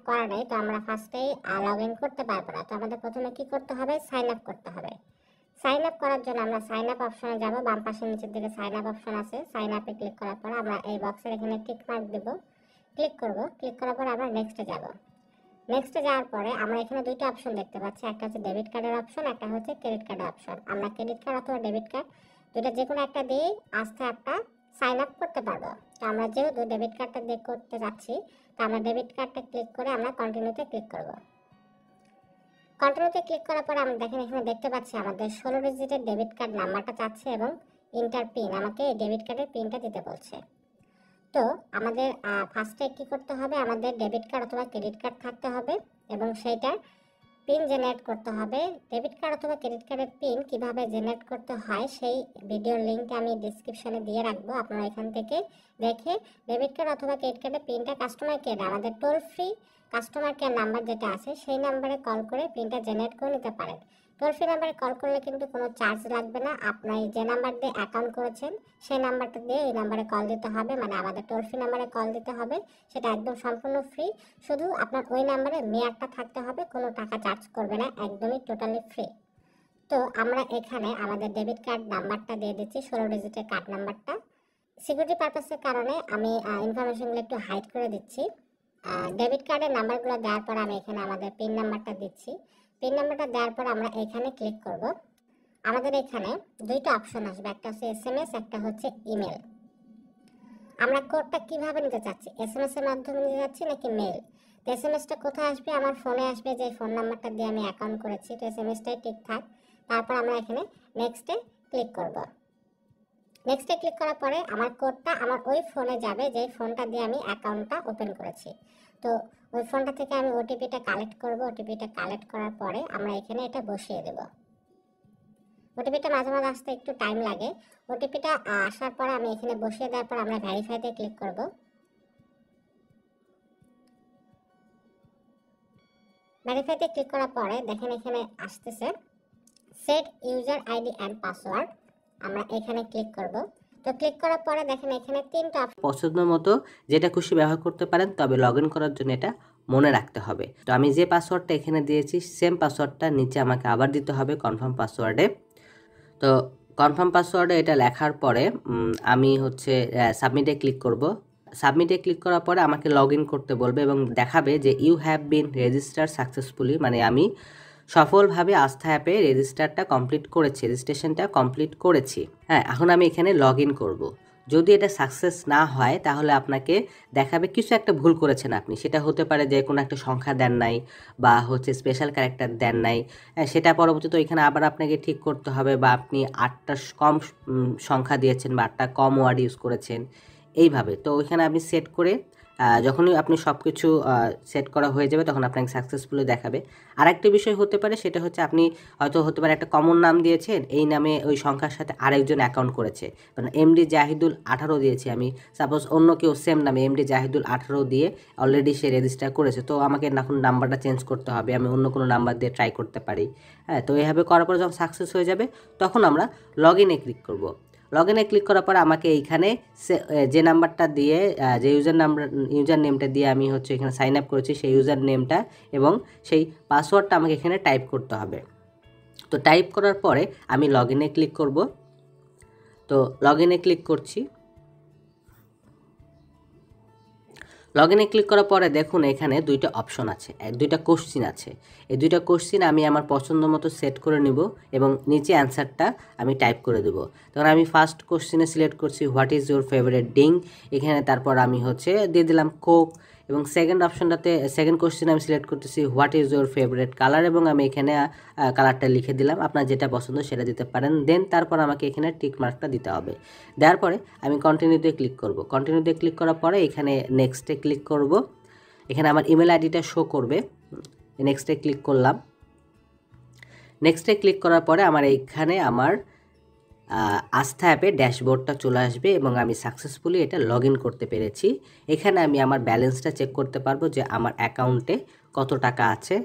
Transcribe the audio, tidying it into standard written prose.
করা নেই, তো আমরা ফার্স্টেই লগ ইন করতে পারবো না। তো আমাদের প্রথমে কি করতে হবে, সাইন আপ করতে হবে। সাইন আপ করার জন্য আমরা সাইন আপ অপশনে যাব, বাম পাশে নিচের দিকে সাইন আপ অপশন আছে। সাইন আপে ক্লিক করার পর আমরা এই বক্সের এখানে টিক মার্ক দেব, ক্লিক করব। ক্লিক করার পর আমরা নেক্সটে যাব। নেক্সটে যাওয়ার পরে আমরা এখানে দুইটা অপশন দেখতে পাচ্ছি, একটা হচ্ছে ডেবিট কার্ডের অপশন, একটা হচ্ছে ক্রেডিট কার্ডের অপশন। আমরা ক্রেডিট কার্ড অথবা ডেবিট কার্ড দুইটা যে কোনো একটা দিয়ে আস্তে একটা সাইন আপ করতে পারবো। তো আমরা যেহেতু ডেবিট কার্ডটা দিয়ে করতে যাচ্ছি, তো আমরা ডেবিট কার্ডটা ক্লিক করে আমরা কন্টিনিউতে ক্লিক করব। কন্টিনিউতে ক্লিক করার পর আমরা দেখেন এখানে দেখতে পাচ্ছি আমাদের 16 ডিজিটের ডেবিট কার্ড নাম্বারটা চাচ্ছে এবং ইন্টার পিন, আমাকে এই ডেবিট কার্ডের পিনটা দিতে বলছে। তো আমাদের ফার্স্টে কি করতে হবে, আমাদের ডেবিট কার্ড অথবা ক্রেডিট কার্ড থাকতে হবে এবং সেইটার পিন জেনারেট করতে হবে। ডেবিট কার্ড অথবা ক্রেডিট কার্ডের পিন কিভাবে জেনারেট করতে হয় সেই ভিডিওর লিঙ্কটা আমি ডেসক্রিপশনে দিয়ে রাখবো, আপনারা এখান থেকে দেখে ডেবিট কার্ড অথবা ক্রেডিট কার্ডের পিনটা কাস্টমার কেয়ার, আমাদের toll free customer care number যেটা আছে সেই নাম্বারে কল করে পিনটা জেনারেট করে নিতে পারেন। টোল ফ্রি নাম্বারে কল করলে কিন্তু কোনো চার্জ লাগবে না, আপনার যে নাম্বার দিয়ে অ্যাকাউন্ট করেছেন সেই নাম্বারটা দিয়ে এই নাম্বারে কল দিতে হবে, মানে আমাদের টোল ফ্রি নাম্বারে কল দিতে হবে, সেটা একদম সম্পূর্ণ ফ্রি। শুধু আপনার ওই নাম্বারে মেয়াদটা থাকতে হবে, কোনো টাকা চার্জ করবে না, একদমই টোটালি ফ্রি। তো আমরা এখানে আমাদের ডেবিট কার্ড নাম্বারটা দিয়ে দিচ্ছি, 16 ডিজিটের কার্ড নাম্বারটা। সিকিউরিটি পারপাসের কারণে আমি ইনফরমেশনগুলো একটু হাইড করে দিচ্ছি। ডেবিট কার্ডের নাম্বারগুলো দেওয়ার পর আমি এখানে আমাদের পিন নাম্বারটা দিচ্ছি। পিন নাম্বারটা দেওয়ার পর আমরা এখানে ক্লিক করব। আমাদের এখানে দুইটা অপশন আসবে, একটা হচ্ছে SMS, একটা হচ্ছে ইমেল। আমরা কোডটা কিভাবে নিতে চাচ্ছি, SMS এর মাধ্যমে নিতে চাচ্ছি নাকি মেল? তো SMSটা কোথায় আসবে, আমার ফোনে আসবে, যে ফোন নাম্বারটা দিয়ে আমি অ্যাকাউন্ট করেছি। তো SMSটাই ঠিকঠাক। তারপর আমরা এখানে নেক্সটে ক্লিক করব। নেক্সটে ক্লিক করার পরে আমার কোডটা আমার ওই ফোনে যাবে যে ফোনটা দিয়ে আমি অ্যাকাউন্টটা ওপেন করেছি। তো ওই ফোনটা থেকে আমি ওটিপিটা কালেক্ট করব। ওটিপিটা কালেক্ট করার পরে আমরা এখানে এটা বসিয়ে দেব। ওটিপিটা মাঝে মাঝে আসতে একটু টাইম লাগে। ওটিপিটা আসার পরে আমি এখানে বসিয়ে দেওয়ার পর আমরা ভেরিফাইতে ক্লিক করব। ভেরিফাইতে ক্লিক করার পরে দেখেন এখানে আসতেছে set user ID and password, আমরা এখানে ক্লিক করব। তো ক্লিক করার পরে দেখেন এখানে তিনটা পছন্দ মতো যেটা খুশি ব্যবহার করতে পারেন, তবে লগ ইন করার জন্য এটা মনে রাখতে হবে। তো আমি যে পাসওয়ার্ডটা এখানে দিয়েছি সেম পাসওয়ার্ডটা নিচে আমাকে আবার দিতে হবে কনফার্ম পাসওয়ার্ডে। তো কনফার্ম পাসওয়ার্ডে এটা লেখার পরে আমি হচ্ছে সাবমিটে ক্লিক করব। সাবমিটে ক্লিক করার পরে আমাকে লগ ইন করতে বলবে এবং দেখাবে যে you have been register successfully, মানে আমি সফলভাবে আস্থা অ্যাপে রেজিস্ট্রেশনটা কমপ্লিট করেছি। হ্যাঁ, এখন আমি এখানে লগ ইন করবো। যদি এটা সাকসেস না হয় তাহলে আপনাকে দেখাবে কিছু একটা ভুল করেছেন আপনি, সেটা হতে পারে যে কোনো একটা সংখ্যা দেন নাই বা হচ্ছে স্পেশাল ক্যারেক্টার দেন নাই, সেটা পরবর্তীতে ওইখানে আবার আপনাকে ঠিক করতে হবে, বা আপনি 8টা কম সংখ্যা দিয়েছেন বা 8টা কম ওয়ার্ড ইউজ করেছেন এইভাবে। তো ওইখানে আপনি সেট করে যখনই আপনি সব কিছু সেট করা হয়ে যাবে তখন আপনাকে সাকসেসফুলি দেখাবে। আরেকটা বিষয় হতে পারে, সেটা হচ্ছে আপনি হয়তো হতে পারে একটা কমন নাম দিয়েছেন, এই নামে ওই সংখ্যার সাথে আরেকজন অ্যাকাউন্ট করেছে, মানে এমডি জাহিদুল 18 দিয়েছি আমি, সাপোজ অন্য কেউ সেম নামে এমডি জাহিদুল 18 দিয়ে অলরেডি সে রেজিস্টার করেছে, তো আমাকে এখন নাম্বারটা চেঞ্জ করতে হবে, আমি অন্য কোনো নাম্বার দিয়ে ট্রাই করতে পারি। হ্যাঁ, তো এইভাবে করার পরে যখন সাকসেস হয়ে যাবে তখন আমরা লগ ইনে ক্লিক করব। লগ ইনে ক্লিক করার পর আমাকে এইখানে যে নাম্বারটা দিয়ে যে ইউজার নেমটা দিয়ে আমি হচ্ছে এখানে সাইন আপ করেছি সেই ইউজার নেমটা এবং সেই পাসওয়ার্ডটা আমাকে এখানে টাইপ করতে হবে। তো টাইপ করার পরে আমি লগ ইনে ক্লিক করব। তো লগ ইনে ক্লিক করছি। লগ ইনে ক্লিক করার পরে দেখুন এখানে দুইটা অপশন আছে, দুইটা কোশ্চিন আছে। এই দুইটা কোশ্চিন আমি আমার পছন্দ মতো সেট করে নিব এবং নিচে অ্যান্সারটা আমি টাইপ করে দেব। তখন আমি ফার্স্ট কোশ্চিনে সিলেক্ট করছি what is your favourite drink, এখানে তারপর আমি হচ্ছে দিয়ে দিলাম কোক, এবং সেকেন্ড কোশ্চেন আমি সিলেক্ট করতেছি what is your favourite colour, এবং আমি এখানে কালারটা লিখে দিলাম, আপনার যেটা পছন্দ সেটা দিতে পারেন। দেন তারপর আমাকে এখানে টিক মার্কটা দিতে হবে। দেওয়ার পরে আমি কন্টিনিউতে ক্লিক করব। কন্টিনিউতে ক্লিক করার পরে এখানে নেক্সটে ক্লিক করব। এখানে আমার ইমেল আইডিটা শো করবে। নেক্সটে ক্লিক করলাম। নেক্সটে ক্লিক করার পরে আমার এইখানে আমার আস্থা অ্যাপে ড্যাশবোর্ডটা চলে আসবে এবং আমি সাকসেসফুলি এটা লগ ইন করতে পেরেছি। এখানে আমি আমার ব্যালেন্সটা চেক করতে পারবো যে আমার অ্যাকাউন্টে কত টাকা আছে।